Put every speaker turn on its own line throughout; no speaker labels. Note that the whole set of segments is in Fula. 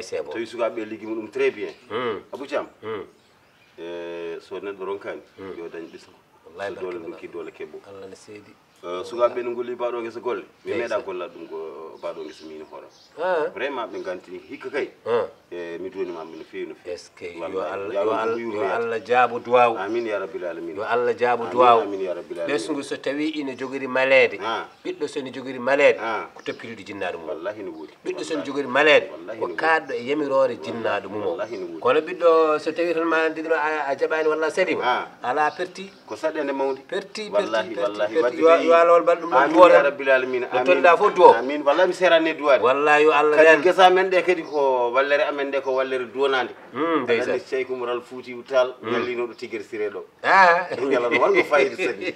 c'est bon
tawi sukaɓe liggi muɗum très bien Abou Thiam so neɗɗo ronkani yo dañ ɓisko so dole ɗum ki dole keɓɓo
Allah ne seedi
sukaɓe no golli baɗo guesa golle mi meeɗa gollade ɗum ko baɗo guesa mino hooram vraiment ɓe gantini hikka kay mi donimama no fewi no fewi
est ce que yo Allah jaabu duwaw
amin ya rabbil alamin
yo Allah jaabu duwaw
amin ya rabbil alamin
ɓesgu so tawi ina jogori malede ɓiɗɗo sone jogori malede ko toppiriɗo jinnaɗo mum
wallahi no woodi
ɓiɗɗo sone jogori malede ko kaɗɗo e yamirore jinnaɗo mum o kono ɓiɗɗo so tawi tan ma ndiɗino a jaɓani walla saɗima ala perti
ko saɗede mawde
perti
wallahi
yo Allah won balɗum ɗum duwo
ya rabbil alamin
no tonɗa fof duwo
amin wallahi mi serani duwade
wallahi yo Allah
kadi guesa men ɗe kadi ko wallere amen ɗe ko wallere duwonade
ndeysan
Cheikh Oumaral Fouti Tall ñallinoɗo tigguere siré ɗo ñalano wanko fayida sadi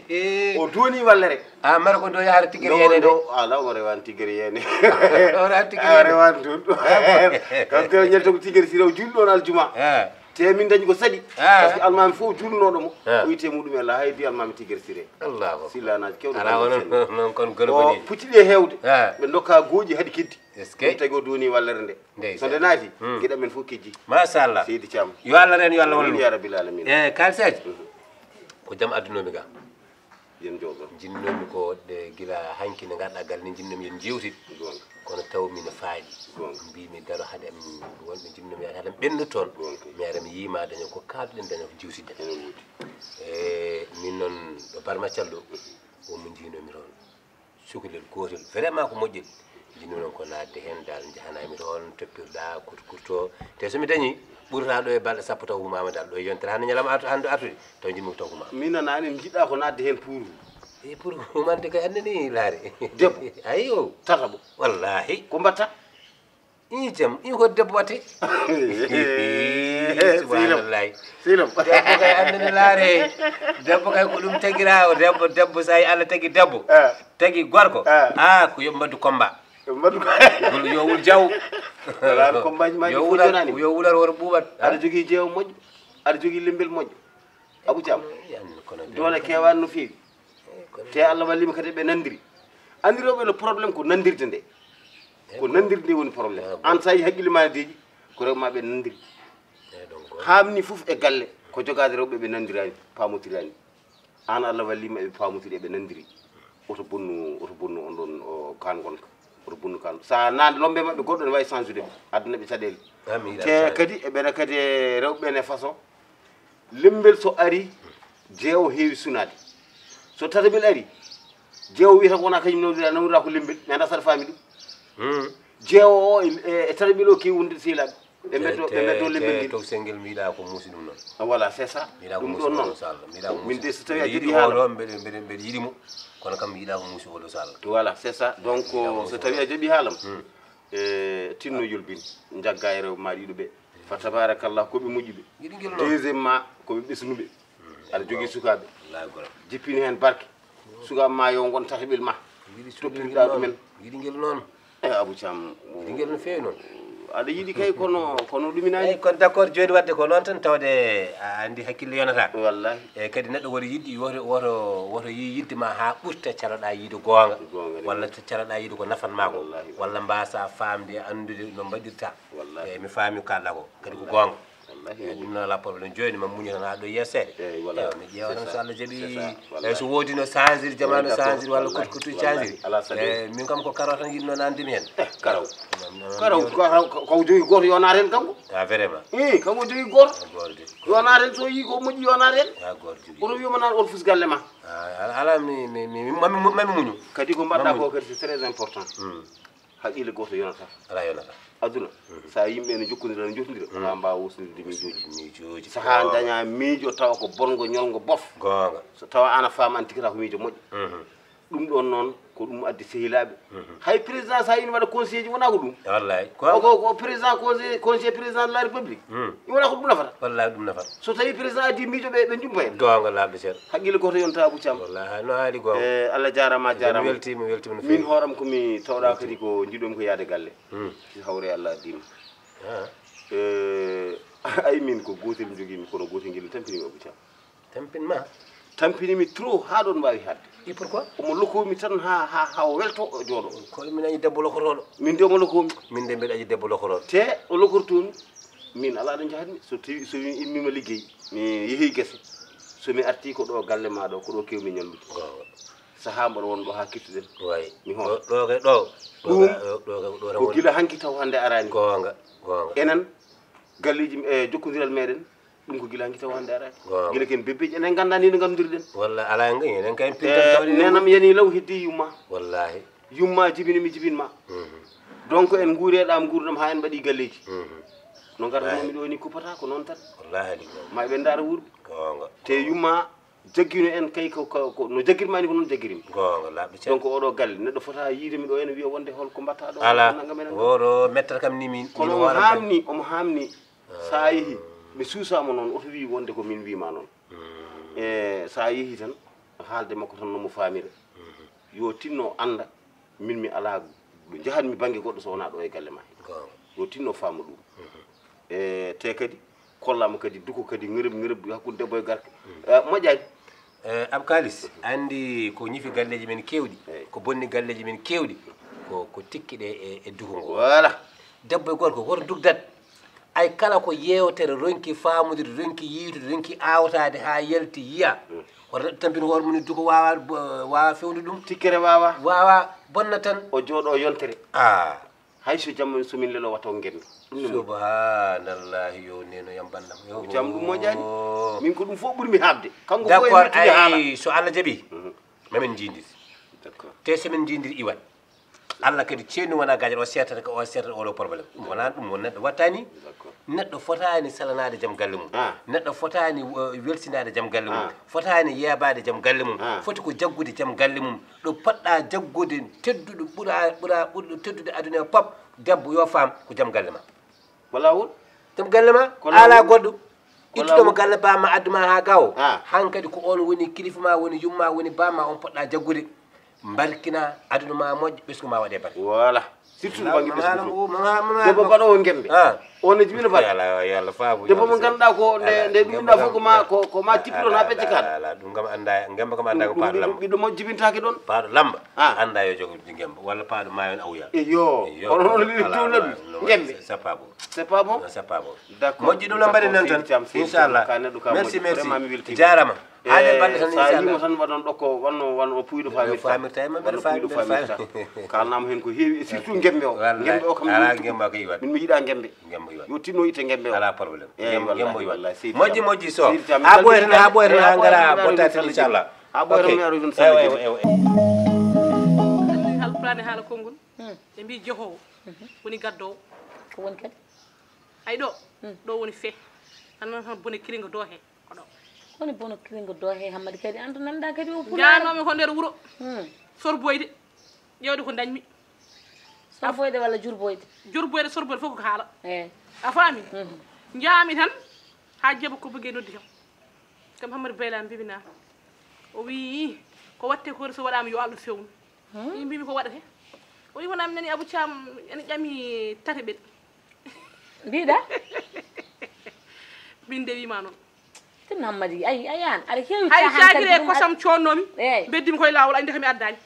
o duwoni wallere
mara ko do yaara tigguere yene de
ala o rewani tigguere yene
o
rewani toon kanko ñalta ko tigguere siré o julɗo ɗon aljuma te min dañi ko saɗi par ce que almami fof julnoɗo mo o yite muɗum e la haydi almami tigguere siré
allahu
sillanaji kewɗo
ala non kon golbani
pucciɗe hewde ɓe dokka gooƴi haɗi keddi
est ce que
tagi o duwoni wallere nde so nde naati gueɗa men fof kejji
machallah
seydi Thiam
yo Allah ren yo Allah wallu
ya rabbil alamin
kalsaji ko jaam addunomi ga
yen jooɗo
jinnomi ko de gila hanki ne garɗa gal ni jinnomi yen jewtit kono taw mi no faaɗi mbimi daro haade am wonɓe jinnomi haade am ɓendu toon mi ara mi yima daño ko kalduɗen daño ko jiwtidde min noon ɗo barmaccal ɗo wonmo jinomi toon cukalel gotel vraiment ko moƴƴel jinnomi noon ko nadde hen dal jahanami toon toppirɗa kurto te somi dañi ɓurata ɗo e balɗe sappo taw humama dal ɗo e yontere hande ñalama hande artude taw jimmi taw humama
min nanani jiɗɗa ko nadde hen pour
pour humande kay andani laare
debbo
ayo
tataɓo
wallahi
ko mbatta
jam ko debbo watte subhanallahi
silam
debbo kay andani laare debbo kay ko ɗum tagira o debbo sa yi Allah tagui debbo tagui gorko ko yo mbaddu combat yo wul jaw
combat maji
yo wular wor ɓuuɓat
aɗa jogui jeewo moƴƴo aɗa jogui lembel moƴƴo Abou Thiam dole kewani no fewi te Allah wallima kadi ɓe nandiri andiroɓe le probléme ko nandirde nde ko nandirde nde woni probléme an sa yi haqqille ma deeƴi ko rewɓe ma ɓe nandiri hamni foof e galle ko jogade rewɓe ɓe nandirani pamotirani an Allah wallima eɓe pamotiri eɓe nandiri oto bonnu on ɗon kan gonka oto bonnu kan sa nande lombe mabɓe goɗɗo ne wawi change de aduna ɓe caɗele te kadi eɓene kadi rewɓe ne façon lembel so ari jeewo heewi sunade so tataɓel ari jeewo wiyata ko wona kañum nawdira ko lembel mi anda saɗa faami ɗum jeewo o e tataɓel o kewi wonde sehilaɓe ɓe meddo lembel ndi
to sengel miiɗa ko muusi ɗum noon
voilà c'est ça ɗum ɗon noon min de so tawi a joɗi
haalam mbeɗe yiɗimo kono kam yiiɗa ko muusi oɗo so Allah
voilà c'est ça donc so tawi a jooɓi haalam tinno yolbin jagga e rewɓe ma ɗiɗo ɓe fa tabarakallah koɓe moƴƴuɓe deuxiémement koɓe ɓesnuɓe aɗa jogui sukaɓe jippini hen barke sukaɓe ma yo gon tataɓel ma toppirɗa ɗumen
yiɗi guel noon
Abou Thiam
yiɗi guel no fewi noon
aɗa yiiɗi kay kono ɗuminani
kono d' accord joni wadde ko noon tan tawde a andi hakkille yonata
wallahi
eyyi kadi neɗɗo woto yiɗɗi woto yi yidde ma ha ɓurta caloɗa yiide gonga walla caloɗa yiide ko nafanma ko walla mbasa famde andude no mbaɗirta eyyi mi faami ko kalɗa ko kadi ko gonga eyyi ɗum noon ala probléme joni ma muñi tan ha ɗo yeesede mi ƴeewa tan so Allah jaaɓi eyyi so woodi no change iri jamanu change iri walla kotuji change iri eyyi min kam ko karaw tan yiɗno nandimi hen
karaw ko jogui goto yonat hen kanko
vraiment
kanko jogui goto yonat hen so yi ko moƴƴi yonat hen oto wiyoma nan on fus galle ma
ala mami muñu
kadi ko mbaɗɗa ko kadi c'est très important haqqille goto yonata
ala yonata
aduna sa yimɓe ne jokkodira ne jotodira ha mbawa wosnodirde miijoji saha daña miijo tawa ko bongo ñolgo bof
gonga
so tawa ana faama an tigata ko miijo moƴƴo ɗum ɗon noon ko ɗum addi sehilaɓe hay président sa yini waɗa conseil ji wona ko ɗum
wallahi
ko président conseil président de la république wona ko ɗum nafata
wallahi ɗum nafata
so tawi président addi miijo ɓe jumpa en
gonga laaɓde seeɗa
haqqille goto yonta Abou Thiam
wallahi no haali gonga
Allah jarama
mi weltima no
min hooram komi tawɗa kadi ko jiɗomi ko yaade galle hawre Allah addima ay min ko gotel joguimi kono gotel guel tampinimi Abou Thiam
tampinma
tampinimi trop ha ɗon mbawi hadde
et pourquoi
omo lokomi tan ha o welto o jooɗo
ko min añi debbo lokoroɗo
min de omo lokomi
min de mbiɗa añi debbo lokoroɗo
te o lokortomi min ala ɗo jahatmi so tawi so immima liggey mi yeehi guese somi arti ko ɗo galle ma ɗo ko ɗo kewmi ñamdude saha mbaɗa won ɗo ha kirtuɗen
way
mi hono
ɗo kay ɗo
ɗum ko gila hanki taw hande arani
gonga
enen galleji e jokkodiral meɗen ɗum ko gila hanki taw hande arani gila ken bebbeji enen ganda ni no gandudirɗen
walla ala enen kay pintan tawde
nenam yani law heddi yumma
wallahi
yumma jibini mi jibinma donc en guureɗam guurdam ha en mbaɗi galleji no garmomi ɗo ni kupata ko noon tan
wallahi
ma ɓe daara wuurɓe
gonga
te yumma jaggino en kay ko no jaggirmani ko noon jaggirimi
gonga laaɓe ce
donc oɗo galle neɗɗo fota yiidemi ɗo ene wiya wonde holko mbatta ɗo
ala oɗo mettere kam ni min
kono omo hamni sa yeehi mi suusama noon oto wi wonde ko min wima noon e sa yeehi tan haalde makko tan nomo famira yo tinno anda min mi ala jahatmi banggue goɗɗo so wona ɗo e galle ma yo tinno faama ɗum e te kadi kollama kadi duko kadi ngereb hakkude debbo e garke moƴƴani
Abou Kalis andi ko ñifi galleji men kewɗi ko bonni galleji men kewɗi ko tikkiɗe e duko ngo
voilà
debbo e gorko woto dugdat ay kala ko yewtere ronki famude ronki yiitude ronki awtade ha yalti yiya woto neɗɗo tampini hoore mum duko wawa fewde ɗum
tikkere wawa
bonna tan
o jooɗo yontere hay so jamma somin lelo wato ngendu
subhanallahi yo neno yam bandam yo
jam ɗum moƴƴani min ko ɗum fof ɓuurmi habde kanko
d'accord ay so Allah jaaɓi mamin jindiri
d'accord
te somin jindiri iwat Allah kadi ceerni wona gaƴat o settata ko o settata oɗo probléme ɗum wona ɗum won neɗɗo wattani neɗɗo fotani salanade jaam galle mum neɗɗo fotani welsinade jaam galle mum fotani yeebade jaam galle mum foti ko jaggude jaam galle mum ɗo poɗɗa jaggude tedduɗo ɓuurɗo teddude aduna o pop debbo yo faam ko jaam galle ma
wala won
jaam galle ma ala goɗɗo ittuɗomo galle bamma adduma ha gawo hankkadi ko on woni kilifa ma woni yumma woni bamma on poɗɗa jaggude barkina aduna ma moƴƴo ɓesgu ma waɗe barke
voilà surtout bangi debbo baɗowo ngembe on ne jibina bat
yalla faamu
debbo mo ganduɗa ko nde ɗumɗa fof ko ma tippiɗon ha pecce kaɗa
ala ɗum kam anda ngemba kam anda ko paaɗo lamba
ɓiɗɗo mo jibintaki ɗon
paaɗo lamba anda yo jogo ngemba walla paaɗo mayon awuya
eyo kono noon liɗi tuuna ɗum ngembe
c'est pas bon
c'est pas bon
d'accord moƴƴi ɗum no mbaɗi nan tan inchallah merci jarama hade balle tan
sa yimo tan waɗon ɗo ko wanno puyɗo
famirta ma mbeɗa famirta
kalnama hen ko heewi surtout ngembe o kam
ala ngemba ko yiwat
min mi yiiɗa ngembe
yiwat
yo tinno itte ngembe o
ala probléme ngembo yiwat
moƴƴi
moƴƴi so ha ɓoyten ha gara bottade tan inchallah
ha ɓoyten mi aro ɗum
andi halpulane haala konngol ɓe mbi jehowo woni gaddowo
ko woni kadi
ay ɗo woni fe annan tan bone kiringa do he ko ɗo
woni bono kiringa do he hammadi kadi andu nanda kadi o
janomi ko nder wuuro sorboyde ƴewde ko dañmi
sorboyde walla jurboyde
sorboyde fof ko haala a faami jaami tan ha jeeba ko bëgge noddi kam hammadi bayla mbibina o wi ko watte ko so waɗama yo Allah fewnu mbimi ko waɗate o wi wonami nani Abou Thiam ene ƴami tate ɓeɗe
mbiɗa
min de wima noon
tin hammadi ay ayan aɗa heewi
hay cagire kosam connomi beddimi koye lawol andi kami addani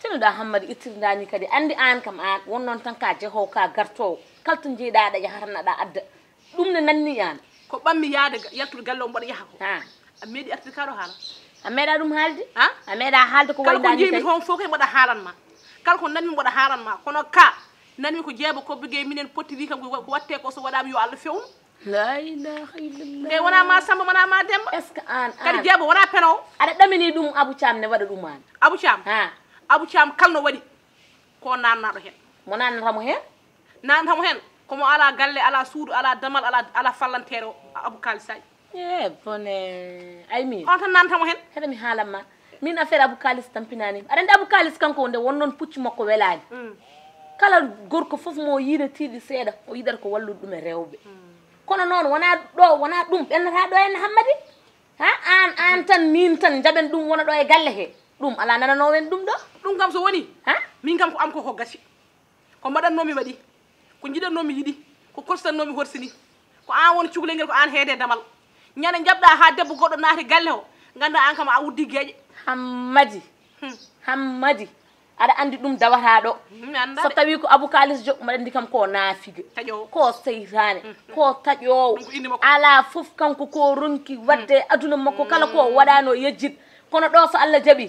tinoɗa hammadi ittirdani kadi andi an kam an won noon tan ka jeehowo ka gartowo kalto jeeɗaɗa yahatanaɗa adda ɗum ne nanni an
ko ɓammi yaade yaltude galle o mbaɗa yaha ko a meeɗi artude kaɗo haala
a meeɗa ɗum haalde a meeɗa haalde ko waydani
kala ko jeymi toon fof koye mbaɗa haalanma kala ko nanmi mbaɗa haalanma kono ka nanmi ko jeeba ko bigge minen potti wi kam ko watte ko so waɗama yo Allah fewnu
la ilaha illallah
e wona ma Samba wona ma Demba
est ce que an
kadi jeeba wona penowo
aɗa ɗamini ɗum Abou Thiam ne waɗa ɗum an
Abou Thiam kalno waɗi ko nannaɗo hen
mo nannatamo hen
nannatamo hen komo ala galle ala suudu ala damal ala fallantere o Abou Kalisaji
bone ay min
on tan nantamo hen
heɗa mi haalanma min affaire Abou Kalis tampinani aɗa andi Abou Kalis kanko nde won noon pucci makko welani kala gorko foof mo yiiɗatiɗi seeɗa o yiɗata ko wallude ɗum e rewɓe kono noon wona ɗum ɓennata ɗo en hammadi an tan min tan jaɓen ɗum wona ɗo e galle he ɗum ala nananowen ɗum ɗo
ɗum kam so woni min kam ko am koko gasi ko mbaɗannomi waɗi ko jiɗannomi yiɗi ko korsannomi horsini ko an woni cukalel ngel ko an heede damal ñande jabɗa ha debbo goɗɗo naati galle o ganda an kam a uddi geeƴe
hammadi aɗa andi ɗum dawata ɗo so tawi ko Abou kalis joɓ mbaɗa andi kam ko naafigue ko seytane ko taƴowo ala fof kanko ko ronki wadde aduna makko kala ko waɗano yejjid kono ɗo so Allah jaaɓi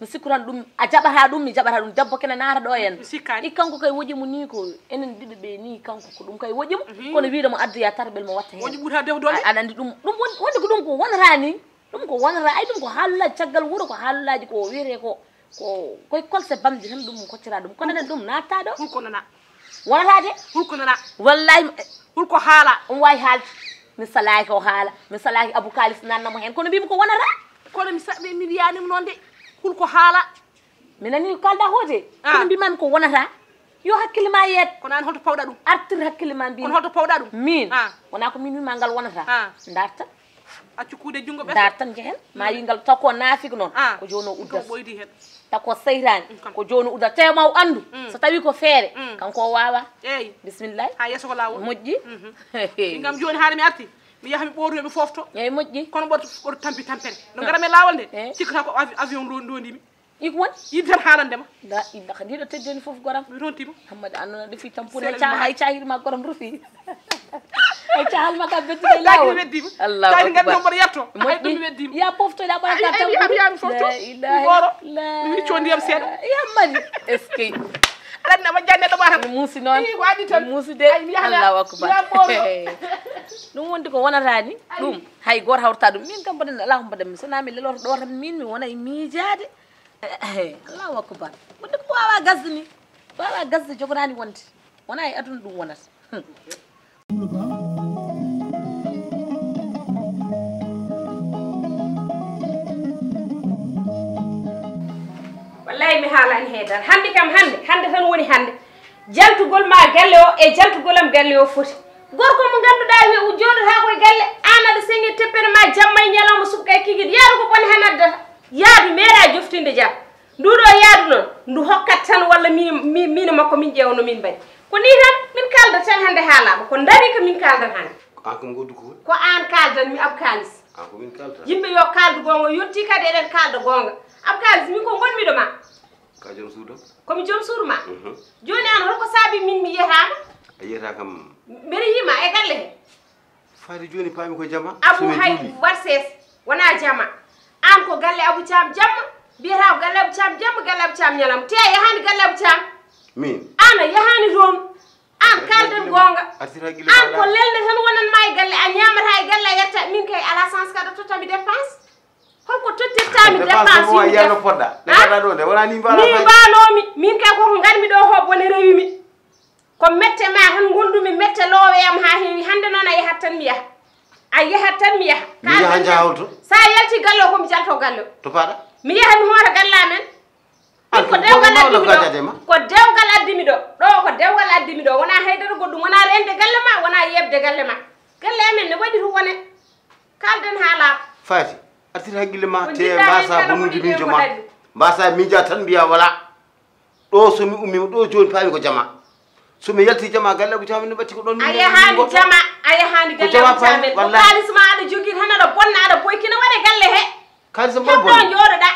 mi sikku tan ɗum a jaɓata ɗum mi jaɓata ɗum debbo kene naata ɗo henna ɗi kanko kay woƴimu ni ko enen ɗiɗi ɓe ni kanko ko ɗum kay woƴimu kono wiide mo addoya tarɓel mo watta hen aɗa andi ɗum wonde ko ɗum ko wonata ni ɗum ko wonata ay ɗum ko haalullaji caggal wuuro ko haalullaji ko wiyete ko koye kolse bamdi tan ɗum koccira ɗum kono nen ɗum natta ɗo
hulko nana
wonata de
hulko nana
wallahi
hulko haala
on wawi haalde mi salaki o haala mi salaki Abou kalis nannamo hen kono mbimi ko wonata
kono mi wiyanima noon de hulko haala
mi nani kalda hoote kono mbimami ko wonata yo hakkille ma yeed
kono an holto pawɗa ɗum
artir hakkille ma mbimi
kono holto pawɗa ɗum
min wona ko min wima ngal wonata darta
accu kuude jungo ɓe
dar tan jehen ma yingal taw ko naafigo noon ko joni o uddat
ɓoydi hen
taw ko seyrani ko joni o uddat tawi ma o andu so tawi ko feere kanko o wawa
eyyi
bisimillahi
ha yesso ko lawol
moƴƴi
gam joni haade mi arti mi yaha mi ɓootoyo mi fofto
eyyi moƴƴi
kono ɓoto tampi tampere no garam e lawol nde cikkata ko avion ndondimi
iko woni
yidde tan haalandema
da idda ndiɗo teddeni foof goram
mi rontima
hammadi annona defi tampune hay cahirma goram rufi ay cahal maka beddude lawol
weddima
Allah
tani ngam mboɗo yetto ay ɗum mi weddima
ya poftoɗa ɓoyata
tammi fofto goro mi wicco ndiyam seeɗa
yammadi est ce que
aɗa andi jande ɗo ɓata
muusi noon
ko adi tan
muusi de Allahu akbar ɗum wondi ko wonata ni ɗum hay goto hawrata ɗum min kam mbaɗen ala ko mbaɗanmi sona mi leloto ɗo tan min mi wona e miijade Allahu akbar wonde ko wawa gasde ni wawa gasde jogorani wonde wona e aduna ɗum wonata
wallahi mi haalani heedal hande kam hande tan woni hande jaltugol ma galle o e jaltugolam galle o foti gorko mo ganduɗa wi joɗota koye galle an aɗa sengi teppere ma jamma e ñalawma subka e kiguiɗ yaadu ko bone hen addata yaadu meeɗa joftinde jam nduɗo yaadu noon ndu hokkat tan walla mino makko min ƴewno min mbaɗi ko ni tan min kalda tan hande haalaɓa ko dari ko min kaldan hande
an kam goddu ko
ko an kaldan mi Abou kalis
an ko min kalta
yimɓe yo kaldu gonga yetti kadi eɗen kalda gonga Abou kalis min ko gonmiɗo ma
ka joom suudo
komi joom suudu ma joni an holko saabi min mi yiyatama
a yiyata kam
mbeɗa yima e galle he
faade joni paami ko jama
Abou hay warses wona jama an ko galle Abou Thiam jamma biyata ko galle Abou Thiam jamma galle Abou Thiam ñalam te yahani galle Abou Thiam
min
ana yahani toon an kalden gonga an ko lelde tan wonan ma e galle a ñamata e galle a yetta min kay ala sens kada tottami dépense holko tottirtami dépense
mo yano podda defata ɗo de wona ni mbano
ni mbanomi min kay koko garmi ɗo ho bone rewimi ko mette ma tan gondumi mette loweyam ha heewi hande noon a yahat tan mi yaha a yahat tan mi yaha
mi yaha jahawto
sa yalti galle o komi jalto galle o
to paɗa
mi yaha mi hoota galle amen ko dewgal addimi ɗo ko dewgal addimi ɗo ko dewgal addimi ɗo wona haydara goɗɗum wona rende galle ma wona yebde galle ma galle amen ne waɗi to wone kalden ha laaɓa
faati artir haqqille ma te mbasa bonnude miijo ma mbasa miija tan mbiya wala ɗo somi ummima ɗo joni paami ko jama somi yalti jama galle Abou Thiam ne ɓatti ko ɗon
a yahani jama a yahani galle Abou Thiam ko kalis ma aɗa jogui tan aɗa bonna aɗa boykina waɗe galle he
kalis mo
heɓɗo jooɗoɗa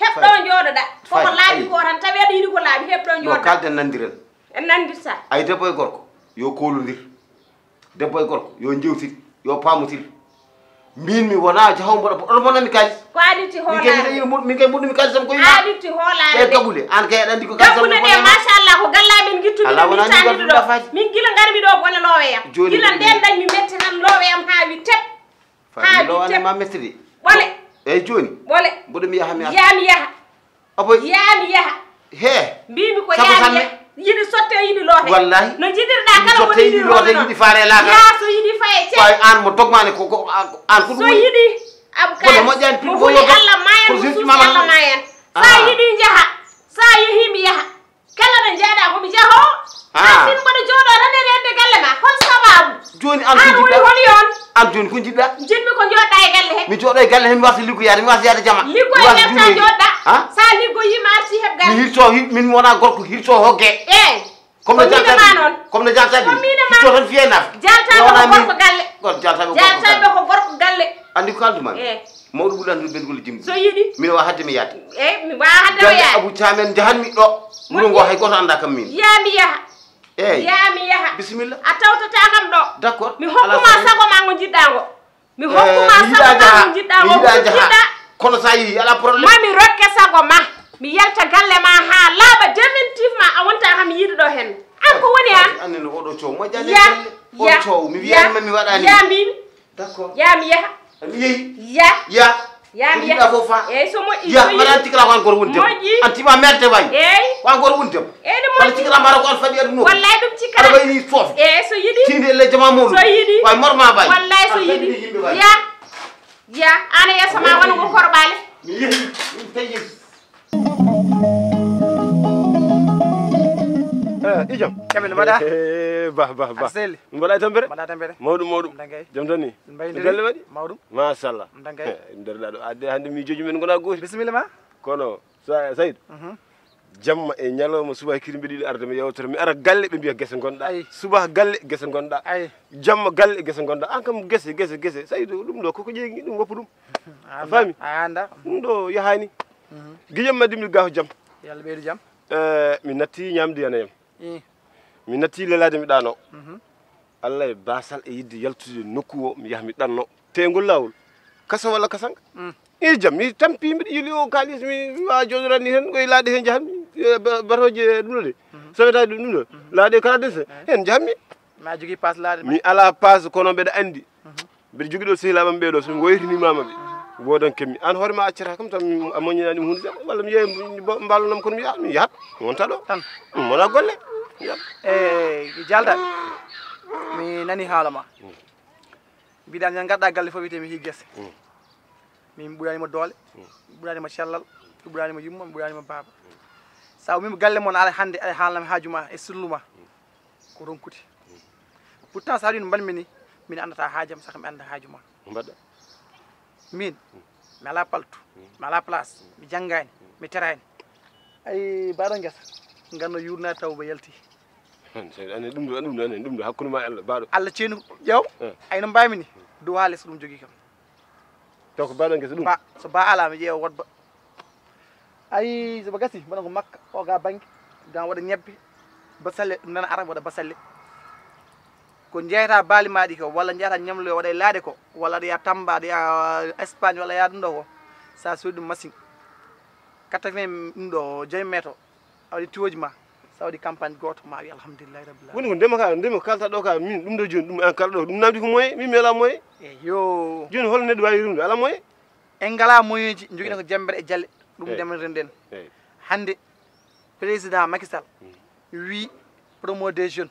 heɓɗo jooɗoɗa koko laaɓi ko tan tawi aɗa yiɗi ko laaɓi heɓɗo jooɗoɗa
kalden nandiren
en nandirta
ay debbo e gorko yo koolodir debbo e gorko yo jewtir yo paamotir min mi wona jahaw mboɗo oɗo bonanmi kalis
ko aɗitti hoolare
min kay mbuɗumi kalis sam koye
aɗitti hoolare
e gabule an kay aɗa andi ko kalis
gabule ɗe machallah ko gallamen guittumiɗo ɗo min gila garmi ɗo bone loweyam gila nden dañmi mette tan loweyam ha wi tep ha wi tep
ma mettede
ɓole
eyyi joni
ɓole
mboɗomi yaha mi
yami yaha
aboy
yami yaha
he
mbimi ko yami yaha yiɗi sotte yiɗi loote
wallahi
no jiɗirɗa kala
sotte yiɗi loote yiɗi faare laaka
ya so yiɗi faye ce
an mo dogmane ko an ko
so yiɗi Abou kalis mo fuli Allah mayen mo suusi Allah mayen sa yiɗi jaha sa yeehi mi yaha kala ɗo jeeɗa komi jaho an min mboɗo jooɗo tan e rende galle ma hol sababu
joni
an woni holi on
an joni ko jiɗɗa
jiɗmi ko joɗɗa e galle he
mi jooɗo e galle he mi wasa liggoyade mi wasa yaade jama
liggoy nefta joɗɗa sa liggoyima arti heɓ galle
mi hirto min wona gorko hirto hogge
eyyi
comme no jaltaɓe noon comme no jaltaɓe hirto tan fiye naf
jaltaɓe ko gorko galle
jaltaɓe
ko gorko galle
andi ko kalduma mawɗo ɓurandu belgol jimdi
so yiɗi
min wa hadde mi yaade
mi wa hadde o yaade
Abou Thiam jahanmi ɗo wuro ngo hay goto anda kam min
yaami yaha
eyyi
yaami yaha
bisimilla
a tawtata kam ɗo
d'accord
mi hokkuma sago ma ngo jiɗɗa ngo mi hokkuma sago ma ngo jiɗɗa ngo jiɗɗa
kono sa yi ala probléme
mami rokke sago ma mi yalta galle ma ha laaɓa définitivement a wonta kam yiiɗi ɗo hen an ko woni an
annene oɗo coow moƴƴani o coow mi wiyani mi waɗani
yamimi
d'accord
yaami yaha
mi yeehi
ya
yaami yaha fof fa
eyyi so moƴƴi
ya mbaɗa tikra ko an goto woni debbo
moƴƴi
an tima merde way
eyyi
ko an goto woni debbo
eyyi ɗum
walla
moƴƴi
tikra mbara ko an faɗi aɗum no
wallay ɗum
aɗa
cikata
wayni foof
eyyi so yiɗi
tinde elle jama muɗum
so yiɗi
way morma bay
wallay so yiɗi ya ana yesso ma wona ngo korɓale
mi yeehi min tayi
ijam
kamene mbaɗa
bah
seli
mbaɗa tampere
mbaɗa tampere
mawɗum
dangay
jam tan ni
mbayndiri
galle waɗi
mawɗum
machallah
dangay
nder ɗo adde hande miijoji men gona gooti
bisimilla ma
kono Saydou jamma e ñalawma suba kiri mbiɗa yiɗi arde mi yewtere mi ara galle ɓe mbiya guese gonɗa
Ayi.
suba galle guese gonɗa
Ayi.
jamma galle guese gonɗa an kam guese Saydou ɗum ɗo koko ƴeegi ɗum woppu ɗum a faami
a anda
ɗum ɗo yahani guijam ma dimmi gaaho jam
yalla ɓeydu jam
mi natti ñamde yanayam
i
mi natti lelade mi ɗano allah e basal e yidde yaltude nokku o mi yaha mi ɗanno te ngol lawol kasa walla kasanga i jam mi tampi mbiɗa yili o kalis mi wawa joɗorani ni hen koye laaɗe hen jahanmi batoje ɗum ɗo de sowetaji ɗum ɗo laaɗe kala dese hen jahanmi
ma jogui passe laade
mi ala passe kono mbeɗa andi mbiɗa jogui ɗo sehilaɓam ɓeɗo somi woytinimamaɓe wodan kemmi an hoorema accata kam tan a moññinani hunde seeɗa walla mi yeeya mballanam kono mi yahat mi wonta ɗo
tan
ɗum wona golle
e jaldaɓe mi nani haala ma mbiɗa ñan gadɗa galle fof wiyete mi hi guese min ɓuranima doole ɓuranima cellal ɓuranima yumma mi ɓuranima baaba sa mimo galle moon ala hande aɗa haalnami haajuma e sirluma ko ronkude pourtant sa waɗi no mbanmi ni min andata haajam saka mi anda haajuma
mbaɗɗa
min mi ala paltu mi ala place mi janggani mi terani ay mbaɗo guesa ganno yurnade taw ɓe yalti
ane ɗum ɗo hakkude ma allah baɗo
allah ceenu ƴeew ayno mbami ni dow ha less ɗum jogui kam
taw ko baɗo guesa ɗum
ba so ba ala mi ƴeewa wodba ay soba gasi mbaɗa ko makka o ga banggue gan waɗa ñebbe basalle ɗum nana ara waɗa basalle ko jeeyata baali maɗi ko walla jeeyata ñamloyo waɗa e laade ko walla aɗa ya Tamba aɗa ya Espagne walla ya ɗum ɗo ko sa soodi ɗum machine 80 ɗum ɗo joymeto a waɗi tiwoji ma sa waɗi campagne goto ma wi alhamdulillahi rabbil alamin
woni ko ndema kalta ɗo ka min ɗum ɗo joni ɗum an kalɗo ɗum namdi ko moyen min mi ala moyen
e yo
joni holno neɗɗo wawi rumde ala moyen
en ngala moyen ji joguino ko jembere e jalle ɗum ndemanten nden hande président Macky Sall wi promo des jeunes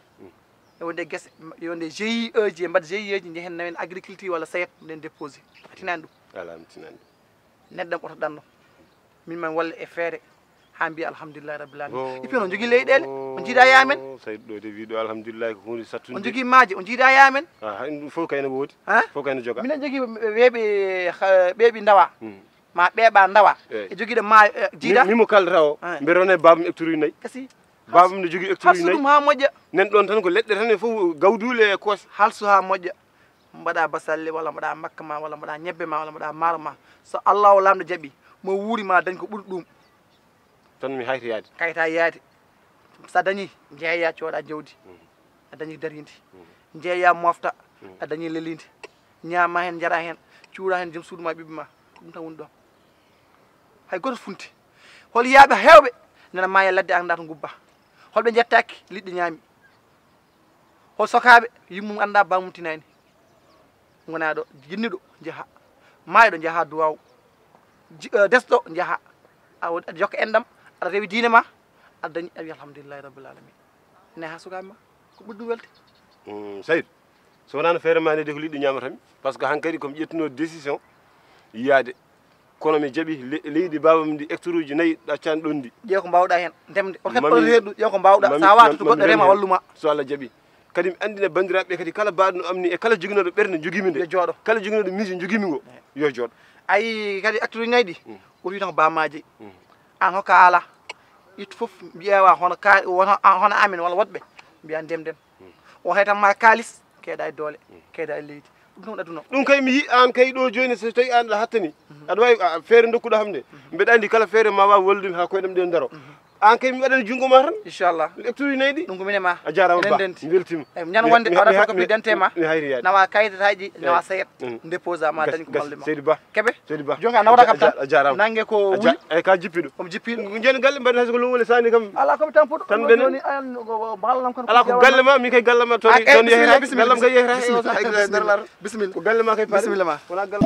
yonde guese yonde GIE ji e mbadde GIE ji jehen nawen agriculture walla SAET nden déposé a tinani ɗum
ala mi tinani
neɗɗo oto ɗanno min man walla e feere ha mbiya alhamdulillahi rabbil alamin et puis on jogui leyɗele on jiiɗa yamen
Saydou ɗo de wiɗo alhamdulillahi ko hunde sattude
on jogui maaje on jiiɗa yamen
ɗum fof kayne woodi fof kayne joga
minen jogui ɓeeɓi ndawa ma ɓeeɓa ndawa e joguiɗo ma jiiɗa
mimo kaldata o mbe rone babam hectoire uji nayyi
kasi
babam ne jogui hectoire uji nayyi
halsu ɗum ha moƴƴa
nen ɗon tan ko leɗɗe tan e fof gawdule e koos
halsu ha moƴƴa mbaɗa basalle walla mbaɗa makka ma walla mbaɗa ñebbe ma walla mbaɗa maaro ma so Allah o lamɗo jaaɓi mo wuuri ma dañ ko ɓuuri ɗum
tan mi hayta yaade
kayita yaade sa dañi jeeya cooɗa jawdi a dañi darinde jeeya mofta a dañi lelinde ñaama hen jaɗa hen cuura hen joom suudu ma ɓiɓɓe ma ɗum tan woni ɗon hay goto funti hol yaaɓe hewɓe nana maya ladde anda to gubba holɓe jettaki liɗɗi ñaami hol sokaɓe yimmum anda bamum tinani gona ɗo jinniɗo jaaha maayiɗo jaaha duwaw desɗo jaaha aɗa jokka endam aɗa rewi diine ma aɗa dañi a wi alhamdulillahi rabbil alamin ne ha sukaɓe ma ko ɓuri ɗum welde
Saydou so wonano feere ma nede ko liɗɗi ñamatami par ce que hankkadi komi ƴettuno décision yiyade kono mi jaaɓi leydi babam ndi hectoire uji nayyi ɗaccani ɗon ndi
ƴeew ko mbawɗa hen ndemde on kadi reedu ƴeew ko mbawɗa sa wata to goɗɗo rema walluma
so Allah jaaɓi kadi mi andina bandiraɓe kadi kala baɗno am ni e kala joguinoɗo ɓerde joguimi nde
yo jooɗo
kala joguinoɗo mise joguimi ngo yo jooɗo
ayi kadi hectoire uji nayyi ɗi o wi tan ko bamaji an hokka ala ittu foof ƴeewa hono amin walla woɗɓe mbiya ndemden o hay tan ma kalis keeɗa e doole keeɗa e leydi ɗum tan aduna
ɗum kay mi yi an kay ɗo joni so tawi an ɗa hattani aɗa wawi feere dokkuɗo hamde mbeɗa andi kala feere ma wawi wallude ha koyeɗam ɗen daro an kay mi waɗani junngo ma tan
inchallah
lecture nayyi ɗi
ɗum ko mine ma
a jarama ba
denti
weltima
ñan wonde aɗa fof ko pidente ma
mi hayri yaade
nawa kayitataji nawa seyet déposa ma dañi ko balle ma
Seydou Ba
keɓe
Seydou Ba
jonka nawɗa kam tan
a jarama
nangue ko wuli
eyyi ka jippiɗo
omo jippiɗo
joni galle mbaɗen hayso ko lowole sani kam
ala koɓe tampuɗo
tan ɓenen
joni an ballam kon
ala ko galle ma min kay galle ma toon yehata gallam kay yehata darlar
bisimilla
ko galle ma kay paɗi
bisimilla ma
wona galle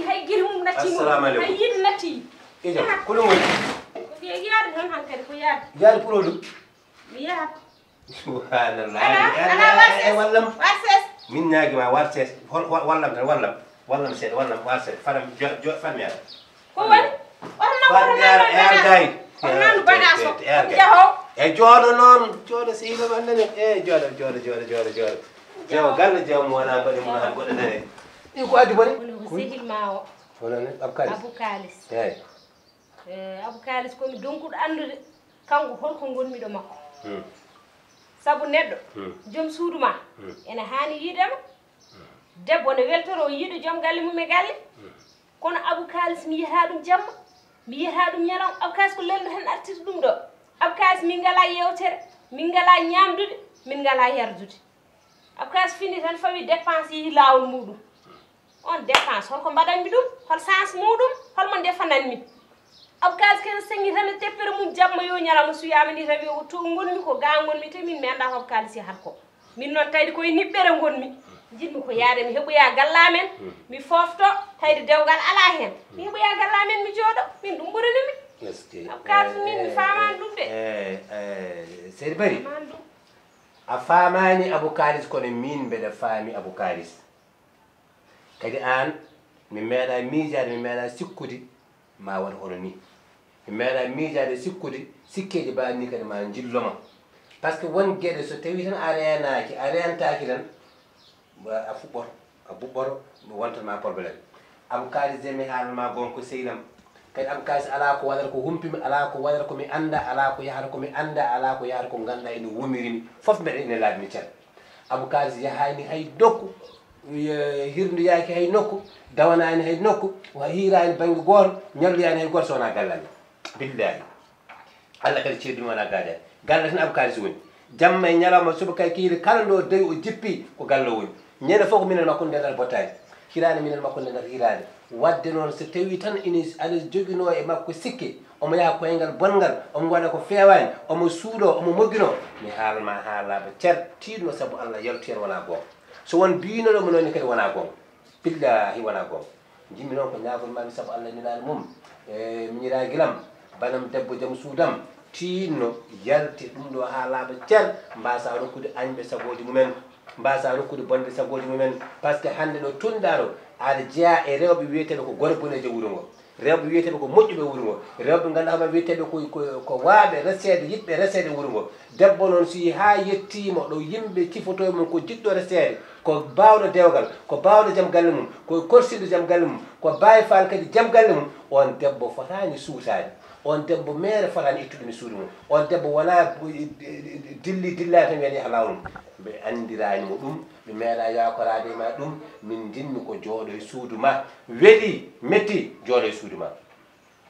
hay guir mum natti
Assalamu alaikum.
hay yid natti
Ija ko ɗum woni
ko yaade tan hankadi ko yaade
yaade pour ɗum
mi yahat
subhanallah
ana
wallam
warses
min ñaguima warses wallam tan wallam seeɗa wallam warses fanam fanmi ara
ko woni orna
fanmi ar gay
ornanu baɗa so jaho
e jooɗo noon jooɗo so yimɓe andani e jooɗo jewo galle jewmo wona mbaɗi mum han goɗɗo nane ɗi ko addi bone
woni ko sehil ma o
wonane abkalis
abou kalis
eyyi
abou kalis komi donkuɗo andude kanko holko gonmiɗo makko saabu neɗɗo joom suudu ma ene hani yiidema debbo ne weltoro yiiɗo joom galle mum e galle kono abou kalis mi yiyata ɗum jamma mi yiyata ɗum ñalawma abou kalis ko lelɗo hen artirta ɗum ɗo abou kalis min ngala yewtere min ngala ñamdude min ngala yardude abou kalis fini tan fawi dépense yeehi lawol muɗum on dépense holko mbaɗanmi ɗum hol sens muɗum holmo defananmi abou kalis kene sangi tan e teppere mum jamma yo ñalawma suyama ni tawi ko to gonmi ko ga gonmi te min mi anda ko abou kalis yahat ko min noon tawde koye niɓɓere gonmi jiɗmi ko yaade mi heɓoya gallamen mi fofto tawde dewgal ala hen mi heɓoya gallamen mi jooɗo min ɗum ɓuranimi abou kalis min mi famani ɗum de
seydi bari a famani abou kalis kono min mbeɗa faami abou kalis kadi an mi meeɗa miijade mi meeɗa sikkude ma waɗa hono ni mi meeɗa miijade sikkude sikkeji mbanni kadi ma jilloma par ce que won gueɗe so tawi tan a renaki a rentaki tan a fuɓɓoto a ɓuɓɓoto wontanma probléme abou kalis de mi haalama gonko sehlam kadi abou kalis ala ko waɗata ko humpimi ala ko waɗata komi anda ala ko yahata komi anda ala ko yahata ko ganduɗa ene wumirimi foof mbeɗa ene laabimi cal abou kalis yahani hay dokku hirdu yaaki hay nokku dawanani hay nokku hiirani banggue goto ñalluyani hay goto sowona gallami billahi allah kadi ceerdumi wona gaadani galle tan abou kalis woni jamma e ñalawma subaka kiiri kala ɗo dawi o jippi ko galle woni ñande fof ko minen makko ndendata bottani hirani minen makko ndendata hirani wadde noon so tawi tan ina aɗa joguino e makko sikke omo yaha koyngal bongal omo waɗa ko fewani omo suuɗo omo moggino mi haalma haalaɓe cer tiɗno saabu allah yaltu hen wona gonga so won binoɗomo noon kadi wona gonga billahi wona gonga jimmi noon ko ñagol mami saabu allah nirani mum e miñira guilam banam debbo jaam suudam tinno yalti ɗum ɗo ha laaɓa cer mbasa rokkude añɓe sagoji mumen mbasa rokkude bonde sagoji mumen par ce que hande ɗo tunɗaɗo aɗa jeeya e rewɓe wiyeteɓe ko gorboneje wuuro ngo rewɓe wiyeteɓe ko moƴƴuɓe wuuro ngo rewɓe ganduɗa wiyeteɓe ko waaɓe resede yiɗɓe resede wuuro ngo debbo noon so yi ha yettima ɗo yimɓe cifotoye mum ko jiɗɗo resede ko bawɗo dewgal ko bawɗo jaam galle mum ko korsiɗo jaam galle mum ko bawi fal kadi jaam galle mum on debbo fotani suutade on debbo mere fotani ittuɗumi suudu mum on debbo wona dillani tan wiyan yaha lawol mum ɓe andiranimo ɗum ɓe meeɗa yakorade ma ɗum min jinmi ko jooɗo e suudu ma weeli metti jooɗo e suudu ma